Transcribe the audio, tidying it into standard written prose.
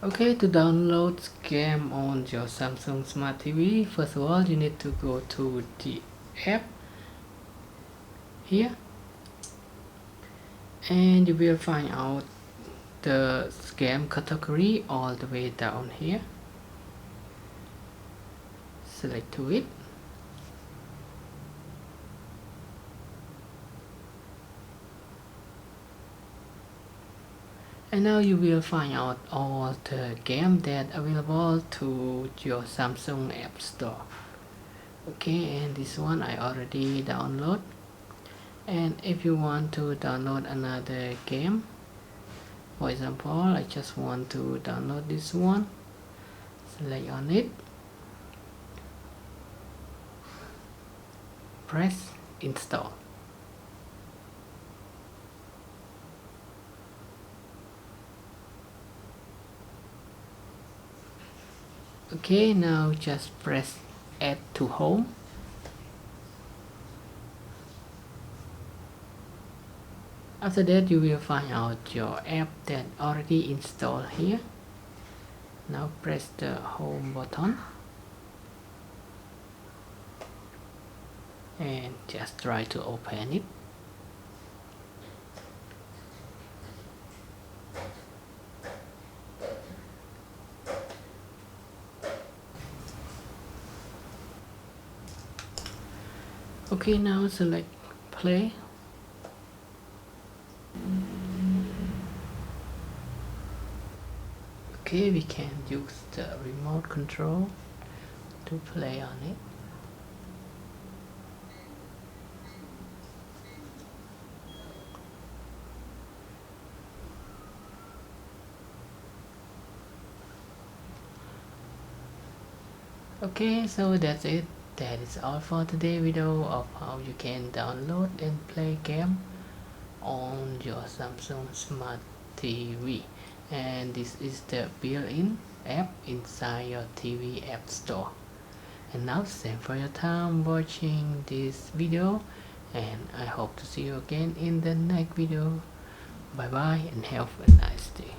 Okay, to download Scam on your Samsung Smart TV, first of all you need to go to the app here, and you will find out the Scam category all the way down here. Select to it. And now you will find out all the games that available to your Samsung App Store. Okay, and this one I already download. And if you want to download another game, for example, I just want to download this one, select on it, press install. Okay, now just press add to home. After that you will find out your app that already installed here. Now press the home button and just try to open it. Okay, now select play. Okay, we can use the remote control to play on it. Okay, so that's it. That is all for today's video of how you can download and play game on your Samsung Smart TV. And this is the built-in app inside your TV App Store. And now thanks for your time watching this video, and I hope to see you again in the next video. Bye bye and have a nice day.